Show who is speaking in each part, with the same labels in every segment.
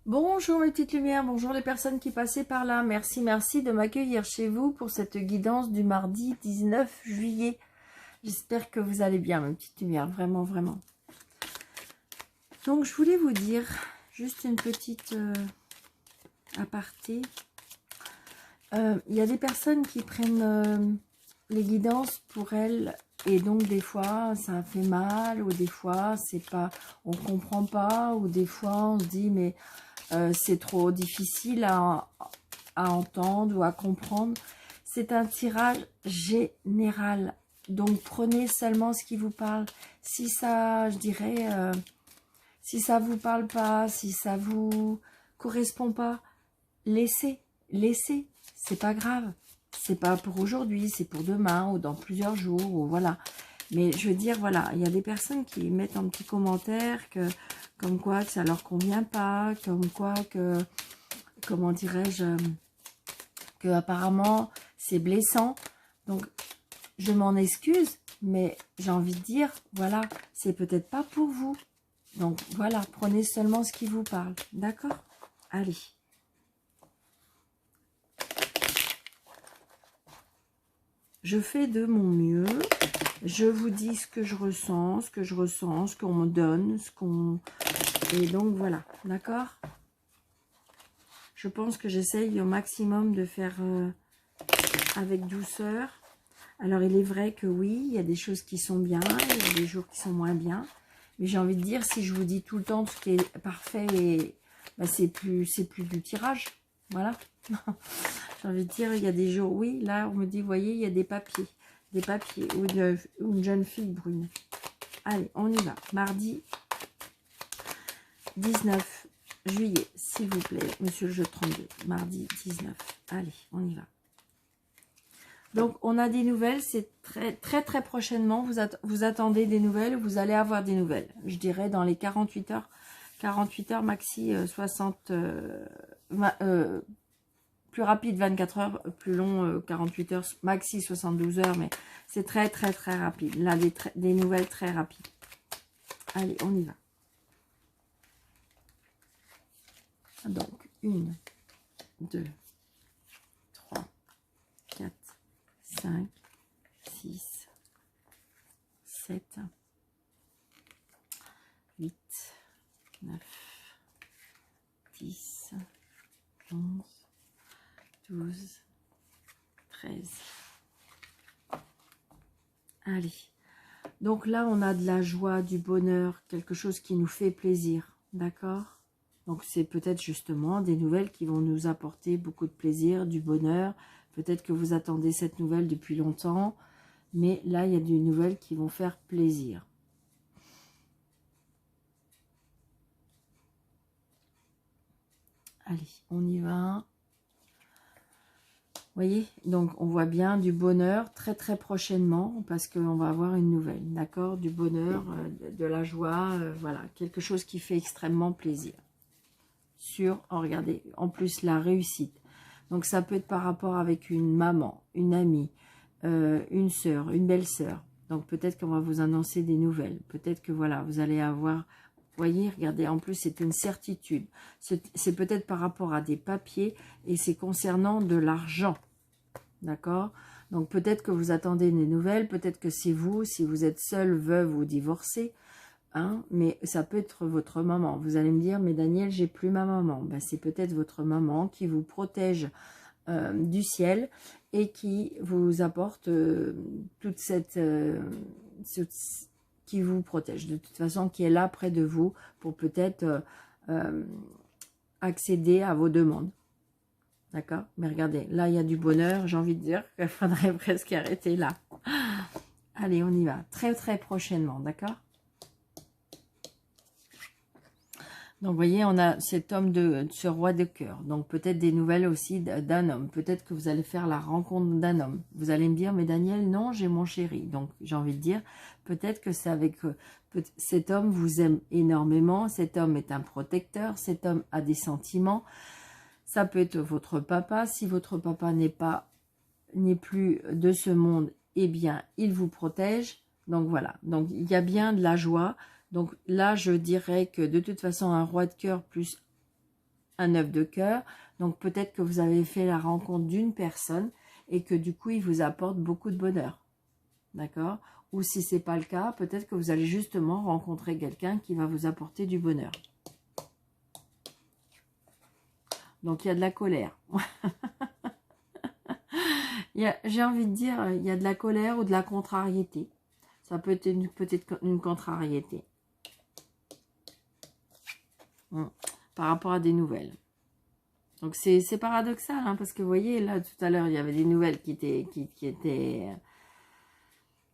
Speaker 1: Bonjour mes petites lumières, bonjour les personnes qui passaient par là. Merci de m'accueillir chez vous pour cette guidance du mardi 19 juillet. J'espère que vous allez bien mes petites lumières, vraiment. Donc je voulais vous dire, juste une petite aparté. Il y a des personnes qui prennent les guidances pour elles et donc des fois ça fait mal ou des fois c'est pas, on comprend pas ou des fois on se dit mais c'est trop difficile à entendre ou à comprendre. C'est un tirage général. Donc, prenez seulement ce qui vous parle. Si ça, je dirais, si ça vous parle pas, si ça vous correspond pas, laissez. C'est pas grave. C'est pas pour aujourd'hui, c'est pour demain ou dans plusieurs jours ou voilà. Mais je veux dire, voilà, il y a des personnes qui mettent un petit commentaire que, comme quoi que ça leur convient pas, comme quoi que, comment dirais-je, que apparemment c'est blessant. Donc, je m'en excuse, mais j'ai envie de dire, voilà, c'est peut-être pas pour vous. Donc, voilà, prenez seulement ce qui vous parle. D'accord? Allez. Je fais de mon mieux. Je vous dis ce que je ressens, ce qu'on me donne, ce qu'on... Et donc, voilà. D'accord? Je pense que j'essaye au maximum de faire avec douceur. Alors, il est vrai que oui, il y a des choses qui sont bien, il y a des jours qui sont moins bien. Mais j'ai envie de dire, si je vous dis tout le temps ce qui est parfait, et bah, c'est plus du tirage. Voilà. J'ai envie de dire, il y a des jours, oui, là, on me dit, vous voyez, il y a des papiers ou une jeune fille brune. Allez, on y va. Mardi 19 juillet, s'il vous plaît, monsieur le jeu 32. Mardi 19. Allez, on y va. Donc, on a des nouvelles, c'est très prochainement. Vous attendez des nouvelles, vous allez avoir des nouvelles. Je dirais dans les 48 heures. 48 heures maxi, 60... plus rapide 24 heures, plus long 48 heures, maxi 72 heures, mais c'est très rapide. Là, des nouvelles très rapides. Allez, on y va. Donc, 1, 2, 3, 4, 5, 6, 7, 8, 9, 10, 11, 12, 13. Allez. Donc là, on a de la joie, du bonheur, quelque chose qui nous fait plaisir. D'accord? Donc c'est peut-être justement des nouvelles qui vont nous apporter beaucoup de plaisir, du bonheur. Peut-être que vous attendez cette nouvelle depuis longtemps. Mais là, il y a des nouvelles qui vont faire plaisir. Allez, on y va. Vous voyez, donc on voit bien du bonheur très prochainement parce qu'on va avoir une nouvelle, d'accord? Du bonheur, de la joie, voilà, quelque chose qui fait extrêmement plaisir. Regardez, en plus la réussite. Donc ça peut être par rapport avec une maman, une amie, une sœur, une belle-sœur. Donc peut-être qu'on va vous annoncer des nouvelles. Peut-être que voilà, vous allez avoir... Vous voyez, regardez, en plus c'est une certitude. C'est peut-être par rapport à des papiers et c'est concernant de l'argent. D'accord? Donc peut-être que vous attendez des nouvelles, peut-être que c'est vous, si vous êtes seul, veuve ou divorcé. Hein, mais ça peut être votre maman. Vous allez me dire, mais Daniel, j'ai plus ma maman. Ben, c'est peut-être votre maman qui vous protège du ciel et qui vous apporte toute cette... qui vous protège de toute façon, qui est là près de vous pour peut-être accéder à vos demandes. D'accord? Mais regardez, là, il y a du bonheur. J'ai envie de dire qu'il faudrait presque arrêter là. Allez, on y va. Très prochainement, d'accord? Donc, vous voyez, on a cet homme ce roi de cœur. Donc, peut-être des nouvelles aussi d'un homme. Peut-être que vous allez faire la rencontre d'un homme. Vous allez me dire, mais Daniel, non, j'ai mon chéri. Donc, j'ai envie de dire, peut-être que c'est avec... cet homme vous aime énormément. Cet homme est un protecteur. Cet homme a des sentiments. Ça peut être votre papa. Si votre papa n'est plus de ce monde, eh bien, il vous protège. Donc, voilà. Donc, il y a bien de la joie. Donc là, je dirais que de toute façon, un roi de cœur plus un 9 de cœur. Donc peut-être que vous avez fait la rencontre d'une personne et que du coup, il vous apporte beaucoup de bonheur. D'accord? Ou si ce n'est pas le cas, peut-être que vous allez justement rencontrer quelqu'un qui va vous apporter du bonheur. Donc il y a de la colère. J'ai envie de dire, il y a de la colère ou de la contrariété. Ça peut être une contrariété. Par rapport à des nouvelles. Donc c'est paradoxal, hein, parce que vous voyez, là tout à l'heure, il y avait des nouvelles qui étaient...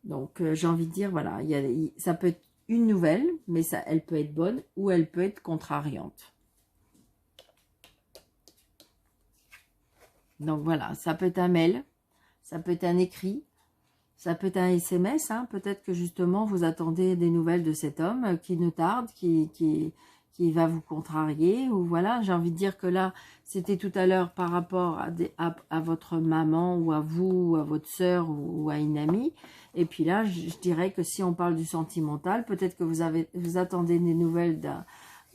Speaker 1: Donc j'ai envie de dire, voilà, ça peut être une nouvelle, mais elle peut être bonne ou elle peut être contrariante. Donc voilà, ça peut être un mail, ça peut être un écrit, ça peut être un SMS, hein, peut-être que justement vous attendez des nouvelles de cet homme qui ne tarde, qui va vous contrarier, ou voilà, j'ai envie de dire que là, c'était tout à l'heure par rapport à votre maman, ou à vous, ou à votre sœur, ou à une amie, et puis là, je dirais que si on parle du sentimental, peut-être que vous attendez des nouvelles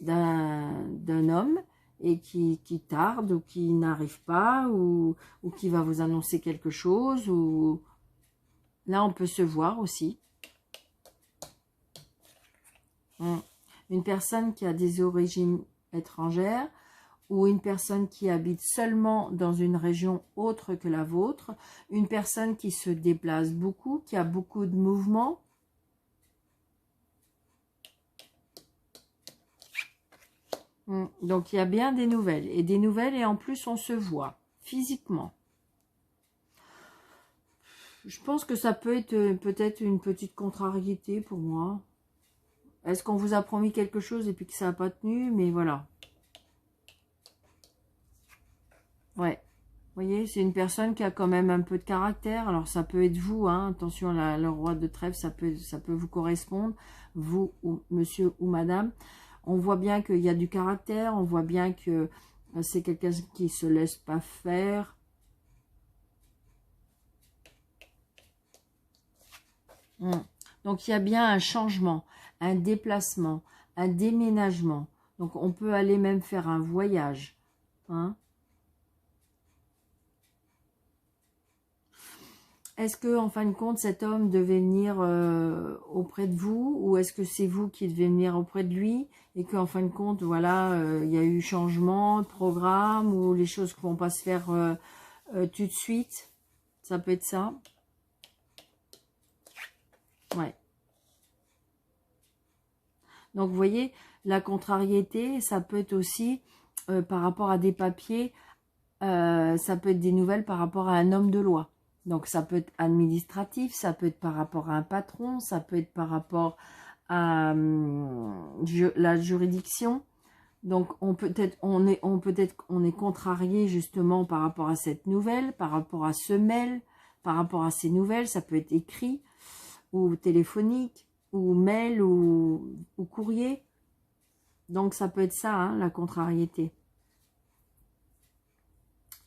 Speaker 1: d'un homme, et qui tarde, ou qui n'arrive pas, ou qui va vous annoncer quelque chose, ou là, on peut se voir aussi. Une personne qui a des origines étrangères ou une personne qui habite seulement dans une région autre que la vôtre, une personne qui se déplace beaucoup, qui a beaucoup de mouvements. Donc, il y a bien des nouvelles. Et en plus, on se voit physiquement. Je pense que ça peut être peut-être une petite contrariété pour moi. Est-ce qu'on vous a promis quelque chose et puis que ça n'a pas tenu? Mais voilà. Ouais. Vous voyez, c'est une personne qui a quand même un peu de caractère. Alors, ça peut être vous, hein. Attention, le roi de trèfle, ça peut vous correspondre. Vous, ou monsieur ou madame. On voit bien qu'il y a du caractère. On voit bien que c'est quelqu'un qui ne se laisse pas faire. Donc, il y a bien un changement, un déplacement, un déménagement. Donc, on peut aller même faire un voyage. Hein. Est-ce que, en fin de compte, cet homme devait venir auprès de vous, ou est-ce que c'est vous qui devez venir auprès de lui, et qu'en fin de compte, voilà, il y a eu changement de programme, ou les choses ne vont pas se faire tout de suite? Ça peut être ça. Ouais. Donc, vous voyez, la contrariété, ça peut être aussi par rapport à des papiers, ça peut être des nouvelles par rapport à un homme de loi. Donc, ça peut être administratif, ça peut être par rapport à un patron, ça peut être par rapport à la juridiction. Donc, on est contrarié justement par rapport à cette nouvelle, par rapport à ce mail, par rapport à ces nouvelles. Ça peut être écrit ou téléphonique ou mail ou courrier. Donc, ça peut être ça, hein, la contrariété.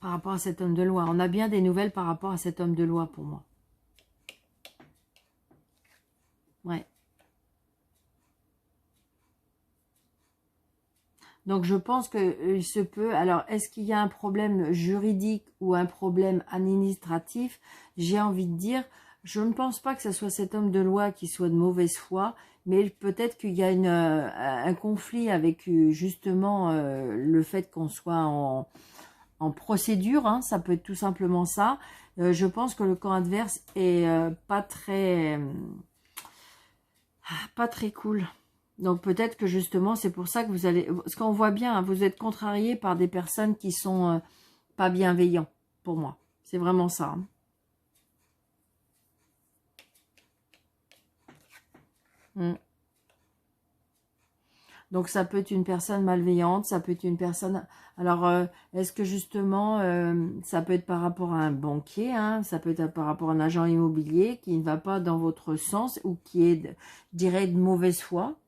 Speaker 1: Par rapport à cet homme de loi. On a bien des nouvelles par rapport à cet homme de loi pour moi. Ouais. Donc, je pense qu'il se peut... Alors, est-ce qu'il y a un problème juridique ou un problème administratif? J'ai envie de dire, je ne pense pas que ce soit cet homme de loi qui soit de mauvaise foi, mais peut-être qu'il y a un conflit avec justement le fait qu'on soit en procédure, hein, ça peut être tout simplement ça. Je pense que le camp adverse est pas très cool. Donc peut-être que justement c'est pour ça que vous allez, parce qu'on voit bien, hein, vous êtes contrarié par des personnes qui sont pas bienveillants pour moi. C'est vraiment ça. Hein. Donc, ça peut être une personne malveillante, ça peut être une personne... Alors, est-ce que justement, ça peut être par rapport à un banquier, hein, ça peut être par rapport à un agent immobilier qui ne va pas dans votre sens ou qui est, je dirais, de mauvaise foi?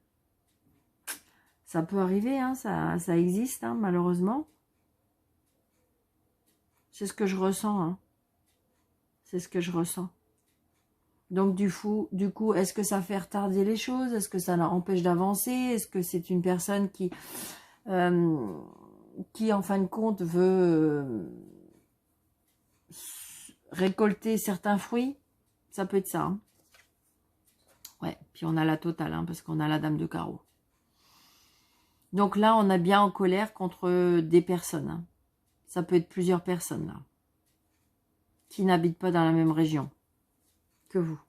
Speaker 1: Ça peut arriver, hein, ça existe, hein, malheureusement. C'est ce que je ressens. Hein. C'est ce que je ressens. Donc, du coup, est-ce que ça fait retarder les choses? Est-ce que ça l'empêche d'avancer? Est-ce que c'est une personne qui qui en fin de compte veut récolter certains fruits. Ça peut être ça. Hein. Ouais, puis on a la totale, hein, parce qu'on a la dame de carreau. Donc là, on a bien en colère contre des personnes. Hein. Ça peut être plusieurs personnes, là, qui n'habitent pas dans la même région que vous.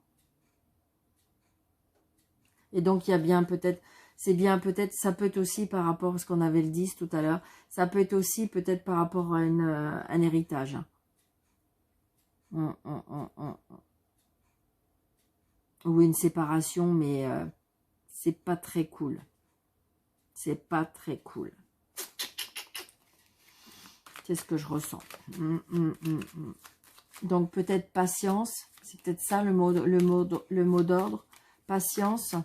Speaker 1: Et donc, il y a bien peut-être, c'est bien peut-être, ça peut être aussi par rapport à ce qu'on avait le 10 tout à l'heure, ça peut être aussi peut-être par rapport à un héritage. Ou une séparation, mais c'est pas très cool. C'est pas très cool. C'est ce que je ressens. Donc peut-être patience, c'est peut-être ça le mot d'ordre. Patience.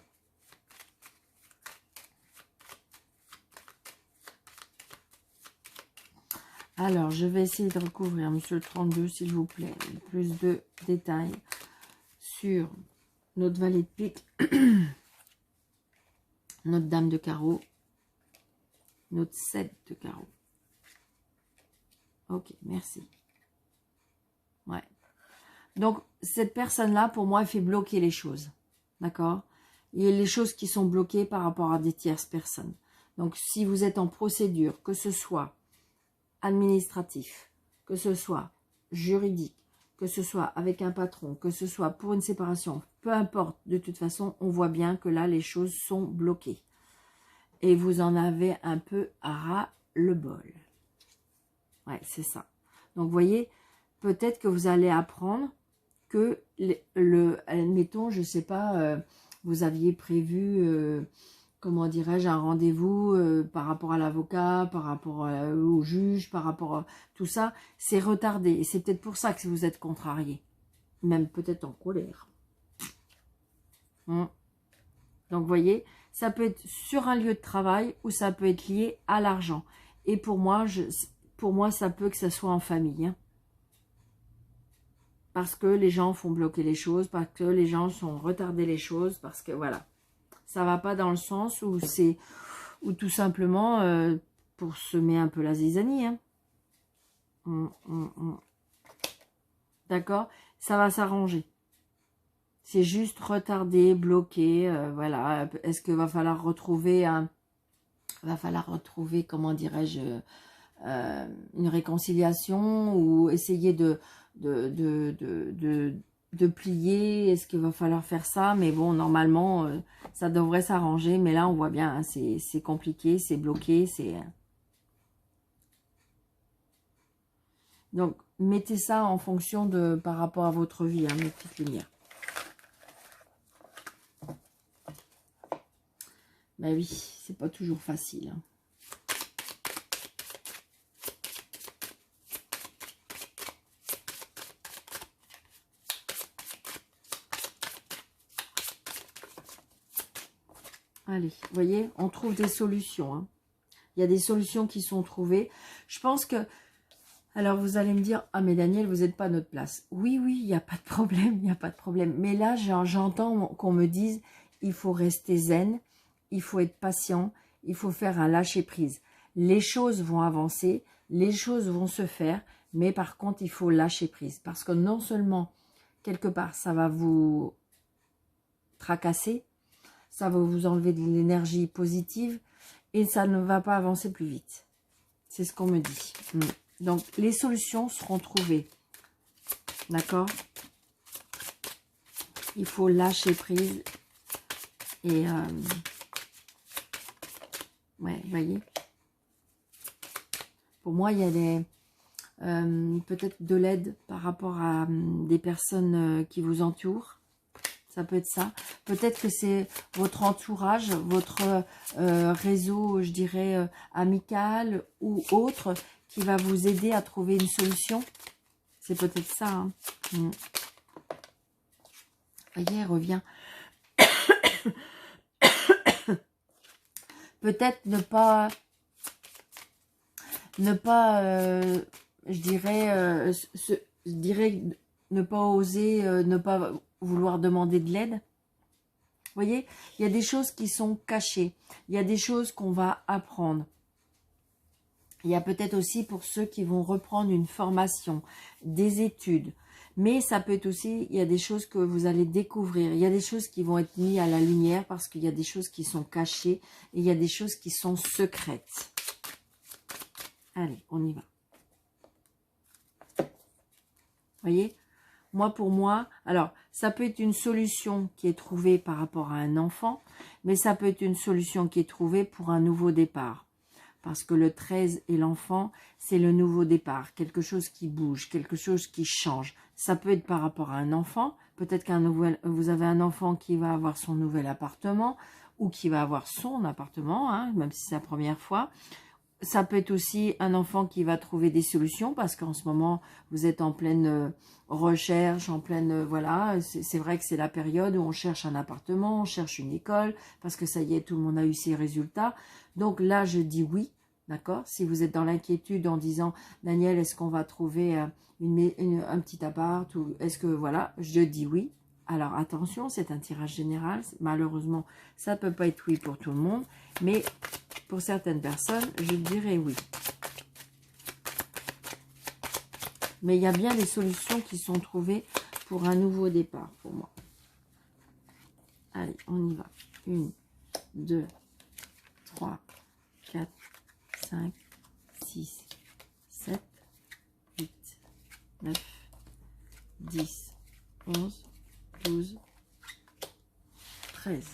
Speaker 1: Alors, je vais essayer de recouvrir, monsieur le 32, s'il vous plaît, plus de détails sur notre valet de pique, notre dame de carreau, notre 7 de carreau. Ok, merci. Ouais. Donc, cette personne-là, pour moi, elle fait bloquer les choses. D'accord? Il y a les choses qui sont bloquées par rapport à des tierces personnes. Donc, si vous êtes en procédure, que ce soit administratif, que ce soit juridique, que ce soit avec un patron, que ce soit pour une séparation, peu importe, de toute façon, on voit bien que là, les choses sont bloquées. Et vous en avez un peu à ras le bol. Ouais, c'est ça. Donc, vous voyez, peut-être que vous allez apprendre que, admettons, je ne sais pas, vous aviez prévu, comment dirais-je, un rendez-vous par rapport à l'avocat, par rapport au juge, par rapport à tout ça, c'est retardé. Et c'est peut-être pour ça que vous êtes contrarié. Même peut-être en colère. Donc, vous voyez, ça peut être sur un lieu de travail ou ça peut être lié à l'argent. Et pour moi, ça peut que ça soit en famille. Hein. Parce que les gens font bloquer les choses, parce que les gens sont retardés les choses, parce que voilà. Ça va pas dans le sens où c'est, ou tout simplement pour semer un peu la zizanie. Hein. D'accord? Ça va s'arranger. C'est juste retardé, bloqué, voilà. Est-ce qu'il va falloir retrouver comment dirais-je, une réconciliation ou essayer de plier? Est-ce qu'il va falloir faire ça? Mais bon, normalement, ça devrait s'arranger. Mais là, on voit bien, hein, c'est compliqué, c'est bloqué, c'est... Donc, mettez ça en fonction de, par rapport à votre vie, hein, mes petites lumières. Ben oui, c'est pas toujours facile. Hein. Allez, vous voyez, on trouve des solutions. Hein. Il y a des solutions qui sont trouvées. Je pense que... Alors, vous allez me dire, ah, mais Daniel, vous n'êtes pas à notre place. Oui, oui, il n'y a pas de problème, il n'y a pas de problème. Mais là, j'entends qu'on me dise, il faut rester zen, il faut être patient, il faut faire un lâcher-prise. Les choses vont avancer, les choses vont se faire, mais par contre, il faut lâcher prise. Parce que non seulement, quelque part, ça va vous tracasser, ça va vous enlever de l'énergie positive, et ça ne va pas avancer plus vite. C'est ce qu'on me dit. Donc, les solutions seront trouvées. D'accord? Il faut lâcher prise. Et, ouais, vous voyez? Pour moi, il y a peut-être de l'aide par rapport à des personnes qui vous entourent. Ça peut être ça. Peut-être que c'est votre entourage, votre réseau, je dirais, amical ou autre, qui va vous aider à trouver une solution. C'est peut-être ça. Hein. Vous voyez, elle revient. Peut-être ne pas, je dirais, ne pas oser, ne pas vouloir demander de l'aide. Vous voyez, il y a des choses qui sont cachées. Il y a des choses qu'on va apprendre. Il y a peut-être aussi pour ceux qui vont reprendre une formation, des études. Mais ça peut être aussi, il y a des choses que vous allez découvrir. Il y a des choses qui vont être mises à la lumière parce qu'il y a des choses qui sont cachées. Et il y a des choses qui sont secrètes. Allez, on y va. Voyez, moi pour moi, alors ça peut être une solution qui est trouvée par rapport à un enfant, mais ça peut être une solution qui est trouvée pour un nouveau départ. Parce que le 13 et l'enfant, c'est le nouveau départ, quelque chose qui bouge, quelque chose qui change. Ça peut être par rapport à un enfant, peut-être vous avez un enfant qui va avoir son nouvel appartement, ou qui va avoir son appartement, hein, même si c'est la première fois. Ça peut être aussi un enfant qui va trouver des solutions parce qu'en ce moment, vous êtes en pleine recherche, en pleine... voilà, c'est vrai que c'est la période où on cherche un appartement, on cherche une école, parce que ça y est, tout le monde a eu ses résultats. Donc là, je dis oui, d'accord? Si vous êtes dans l'inquiétude en disant, Daniel, est-ce qu'on va trouver un petit appart ou est-ce que... Voilà, je dis oui. Alors attention, c'est un tirage général. Malheureusement, ça ne peut pas être oui pour tout le monde. Mais pour certaines personnes, je dirais oui. Mais il y a bien des solutions qui sont trouvées pour un nouveau départ pour moi. Allez, on y va. 1, 2, 3, 4, 5, 6, 7, 8, 9, 10, 11, 12, 13.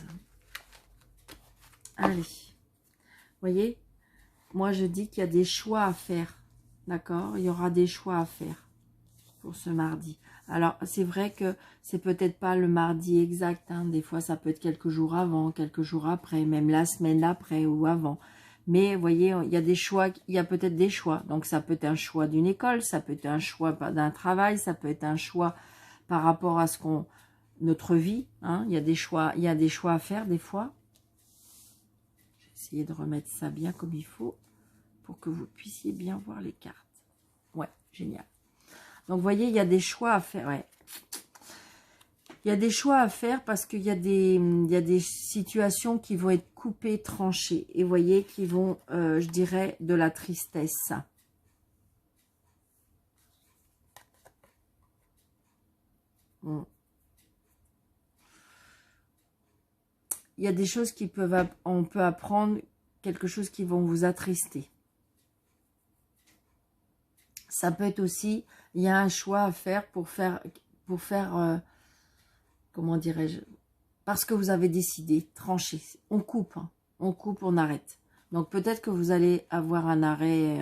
Speaker 1: Allez. Voyez, moi je dis qu'il y a des choix à faire. D'accord? Il y aura des choix à faire pour ce mardi. Alors, c'est vrai que c'est peut-être pas le mardi exact. Hein. Des fois, ça peut être quelques jours avant, quelques jours après, même la semaine d'après ou avant. Mais, vous voyez, il y a des choix, il y a peut-être des choix. Donc, ça peut être un choix d'une école, ça peut être un choix d'un travail, ça peut être un choix par rapport à notre vie. Hein. Il y a des choix à faire des fois. Je vais essayer de remettre ça bien comme il faut pour que vous puissiez bien voir les cartes. Ouais, génial. Donc, vous voyez, il y a des choix à faire. Ouais. Il y a des choix à faire parce qu'il y a des situations qui vont être coupées, tranchées. Et vous voyez, qui vont, je dirais, de la tristesse. Bon. Il y a des choses qui peuvent, on peut apprendre quelque chose qui vont vous attrister. Ça peut être aussi, il y a un choix à faire pour faire comment dirais-je, parce que vous avez décidé, tranché. On coupe, hein. On coupe, on arrête. Donc peut-être que vous allez avoir un arrêt,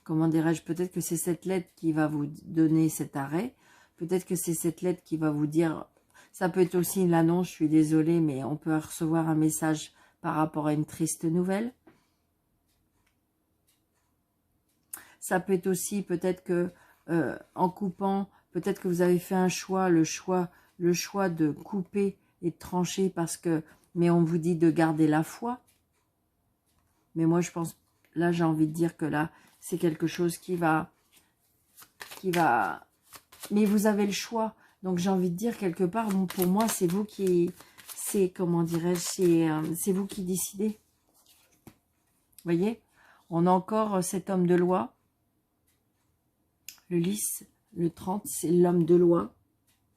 Speaker 1: comment dirais-je, peut-être que c'est cette lettre qui va vous donner cet arrêt. Peut-être que c'est cette lettre qui va vous dire, ça peut être aussi l'annonce, je suis désolée, mais on peut recevoir un message par rapport à une triste nouvelle. Ça peut être aussi peut-être que en coupant, peut-être que vous avez fait un choix, le choix de couper et de trancher parce que, mais on vous dit de garder la foi. Mais moi je pense, là j'ai envie de dire que là, c'est quelque chose qui va, mais vous avez le choix. Donc j'ai envie de dire quelque part, pour moi c'est vous qui, comment dirais-je, c'est vous qui décidez. Vous voyez, on a encore cet homme de loi. Le lys, le 30, c'est l'homme de loi.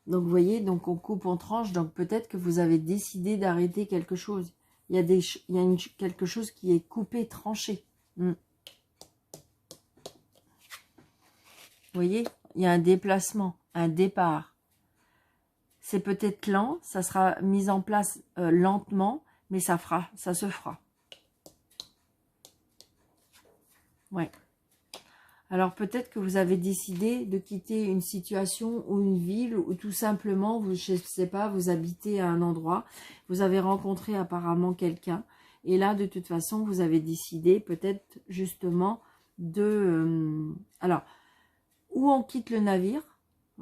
Speaker 1: Donc, vous voyez, donc on coupe, on tranche. Donc, peut-être que vous avez décidé d'arrêter quelque chose. Il y a, quelque chose qui est coupé, tranché. Vous voyez, il y a un déplacement, un départ. C'est peut-être lent, ça sera mis en place lentement, mais ça se fera. Ouais. Alors peut-être que vous avez décidé de quitter une situation ou une ville ou tout simplement, je ne sais pas, vous habitez à un endroit, vous avez rencontré apparemment quelqu'un et là de toute façon vous avez décidé peut-être justement de... alors, ou on quitte le navire,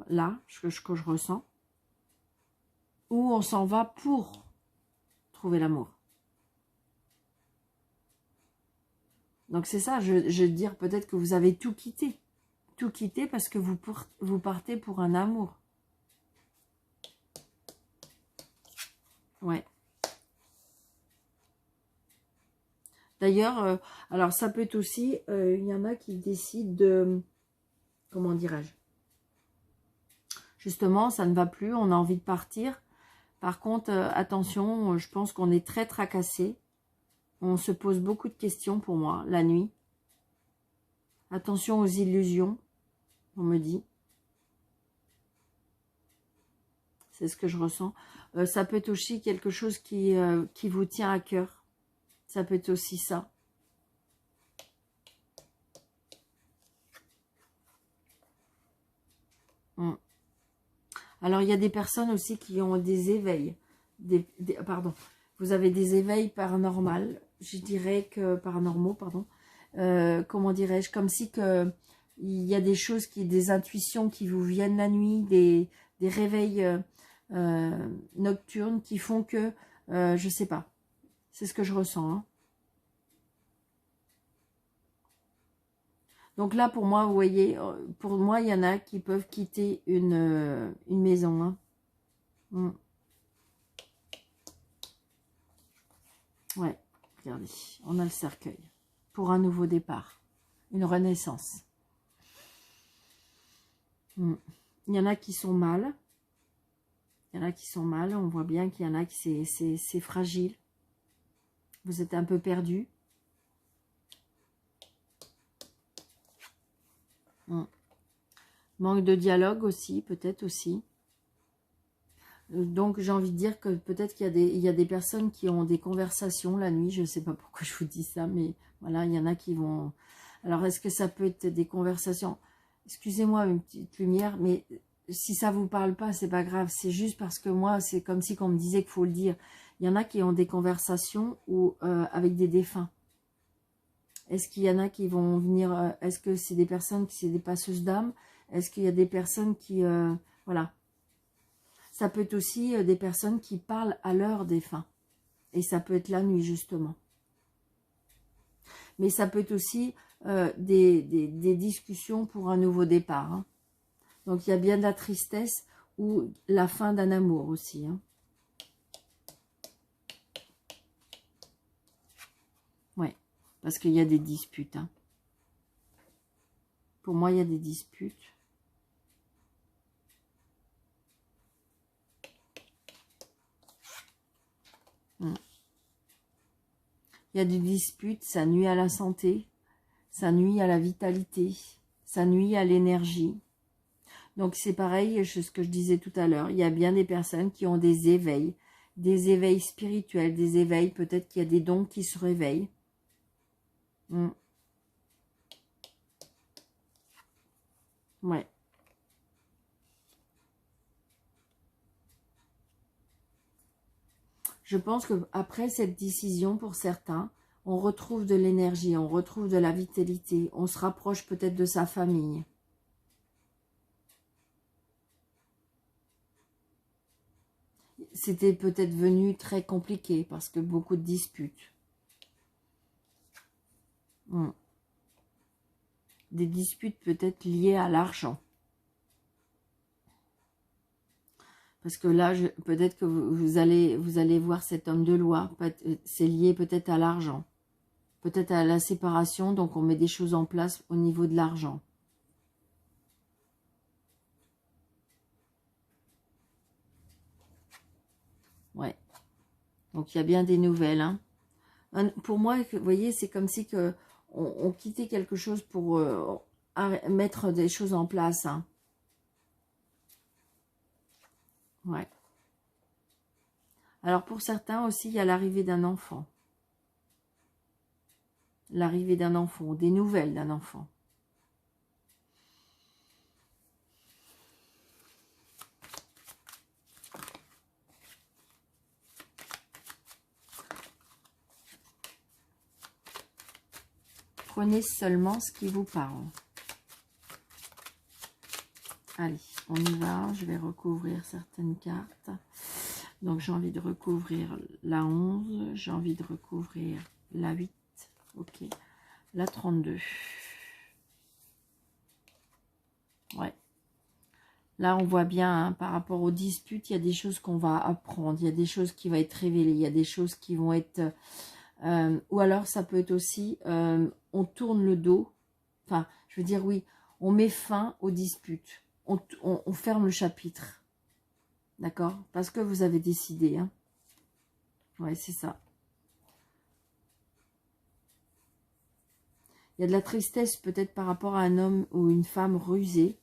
Speaker 1: là, que je ressens, ou on s'en va pour trouver l'amour. Donc c'est ça, je veux dire, peut-être que vous avez tout quitté. Tout quitté parce que vous partez pour un amour. Ouais. D'ailleurs, alors ça peut être aussi, il y en a qui décident de, comment dirais-je, justement, ça ne va plus, on a envie de partir. Par contre, attention, je pense qu'on est très tracassé. On se pose beaucoup de questions pour moi, la nuit. Attention aux illusions, on me dit. C'est ce que je ressens. Ça peut être aussi quelque chose qui vous tient à cœur. Ça peut être aussi ça. Alors, il y a des personnes aussi qui ont des éveils. Pardon. Vous avez des éveils paranormaux. Je dirais que... Paranormaux, pardon. Comment dirais-je? Comme si que il y a des choses, des intuitions qui vous viennent la nuit, des réveils nocturnes qui font que... je sais pas. C'est ce que je ressens. Hein. Donc là, pour moi, vous voyez, pour moi, il y en a qui peuvent quitter une maison. Hein. Ouais, regardez, on a le cercueil. Pour un nouveau départ, une renaissance. Il y en a qui sont mal. Il y en a qui sont mal. On voit bien qu'il y en a qui c'est fragile. Vous êtes un peu perdu. Manque de dialogue aussi, peut-être aussi. Donc j'ai envie de dire que peut-être qu'il y a des personnes qui ont des conversations la nuit. Je ne sais pas pourquoi je vous dis ça, mais voilà, il y en a qui vont... Alors est-ce que ça peut être des conversations? Excusez-moi une petite lumière, mais si ça vous parle pas, c'est pas grave. C'est juste parce que moi, c'est comme si on me disait qu'il faut le dire. Il y en a qui ont des conversations avec des défunts. Est-ce qu'il y en a qui vont venir... Est-ce que c'est des personnes qui c'est des passeuses d'âme? Est-ce qu'il y a des personnes qui... voilà. Ça peut être aussi des personnes qui parlent à leurs défunts. Et ça peut être la nuit, justement. Mais ça peut être aussi des discussions pour un nouveau départ. Hein. Donc, il y a bien de la tristesse ou la fin d'un amour aussi. Hein. Ouais, parce qu'il y a des disputes. Hein. Pour moi, il y a des disputes. Il y a des disputes, ça nuit à la santé, ça nuit à la vitalité, ça nuit à l'énergie. Donc c'est pareil, ce que je disais tout à l'heure, il y a bien des personnes qui ont des éveils spirituels, des éveils, peut-être qu'il y a des dons qui se réveillent. Ouais. Je pense que après cette décision, pour certains, on retrouve de l'énergie, on retrouve de la vitalité, on se rapproche peut-être de sa famille. C'était peut-être venu très compliqué parce que beaucoup de disputes. Des disputes peut-être liées à l'argent. Parce que là, peut-être que vous allez voir cet homme de loi. C'est lié peut-être à l'argent. Peut-être à la séparation. Donc, on met des choses en place au niveau de l'argent. Ouais. Donc, il y a bien des nouvelles. Hein. Pour moi, vous voyez, c'est comme si on quittait quelque chose pour mettre des choses en place. Hein. Ouais. Alors, pour certains aussi, il y a l'arrivée d'un enfant. L'arrivée d'un enfant, ou des nouvelles d'un enfant. Prenez seulement ce qui vous parle. Allez, on y va. Je vais recouvrir certaines cartes. Donc, j'ai envie de recouvrir la 11. J'ai envie de recouvrir la 8. Ok. La 32. Ouais. Là, on voit bien, hein, par rapport aux disputes, il y a des choses qu'on va apprendre. Il y a des choses qui vont être révélées. Il y a des choses qui vont être... Ou alors ça peut être aussi, on tourne le dos. Enfin, je veux dire, oui, on met fin aux disputes. On ferme le chapitre. D'accord? Parce que vous avez décidé. Hein. Ouais, c'est ça. Il y a de la tristesse peut-être par rapport à un homme ou une femme rusée.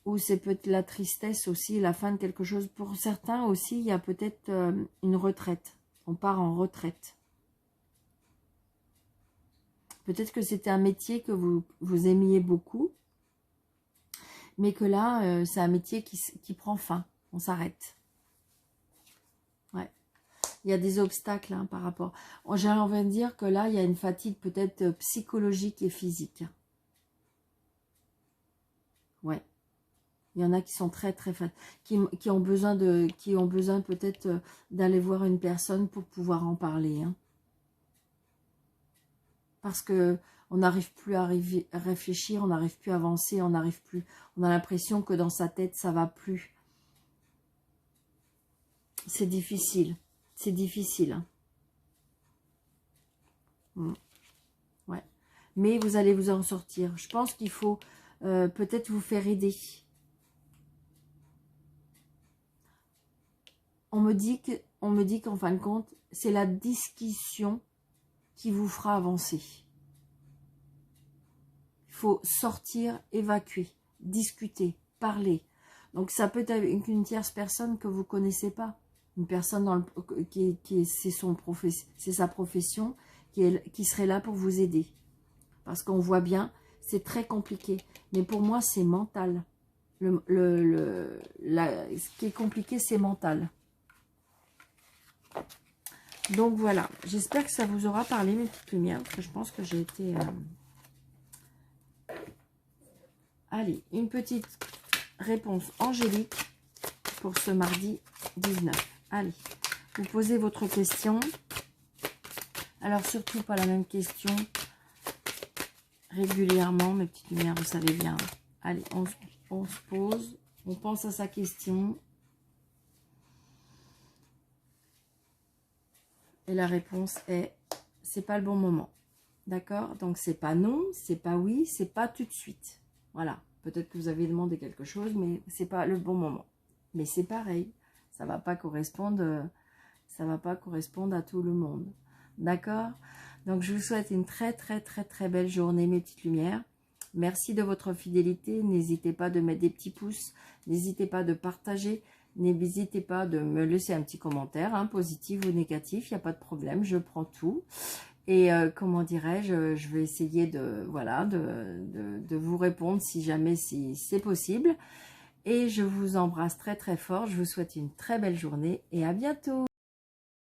Speaker 1: Ou c'est peut-être la tristesse aussi, la fin de quelque chose. Pour certains aussi, il y a peut-être une retraite. On part en retraite. Peut-être que c'était un métier que vous aimiez beaucoup. Mais que là, c'est un métier qui prend fin. On s'arrête. Ouais. Il y a des obstacles hein, par rapport. J'ai envie de dire que là, il y a une fatigue peut-être psychologique et physique. Ouais. Il y en a qui sont très très fatigués, qui ont besoin peut-être d'aller voir une personne pour pouvoir en parler. Hein. Parce que on n'arrive plus à réfléchir, on n'arrive plus à avancer, on n'arrive plus. On a l'impression que dans sa tête, ça va plus. C'est difficile. C'est difficile. Hein. Ouais. Mais vous allez vous en sortir. Je pense qu'il faut peut-être vous faire aider. On me dit qu'en fin de compte, c'est la discussion qui vous fera avancer. Il faut sortir, évacuer, discuter, parler. Donc ça peut être avec une tierce personne que vous ne connaissez pas. Une personne c'est sa profession, qui serait là pour vous aider. Parce qu'on voit bien, c'est très compliqué. Mais pour moi, c'est mental. Ce qui est compliqué, c'est mental. Donc voilà, j'espère que ça vous aura parlé, mes petites lumières, parce que je pense que j'ai été... Allez, une petite réponse angélique pour ce mardi 19. Allez, vous posez votre question. Alors surtout pas la même question régulièrement, mes petites lumières, vous savez bien. Allez, on se pose, on pense à sa question. Et la réponse est, c'est pas le bon moment. D'accord? Donc c'est pas non, c'est pas oui, c'est pas tout de suite. Voilà. Peut-être que vous avez demandé quelque chose, mais c'est pas le bon moment. Mais c'est pareil. Ça va pas correspondre à tout le monde. D'accord? Donc je vous souhaite une très très très très belle journée, mes petites lumières. Merci de votre fidélité. N'hésitez pas de mettre des petits pouces. N'hésitez pas de partager. N'hésitez pas de me laisser un petit commentaire, hein, positif ou négatif, il n'y a pas de problème, je prends tout. Et comment dirais-je, je vais essayer de vous répondre si jamais c'est possible. Et je vous embrasse très très fort, je vous souhaite une très belle journée et à bientôt.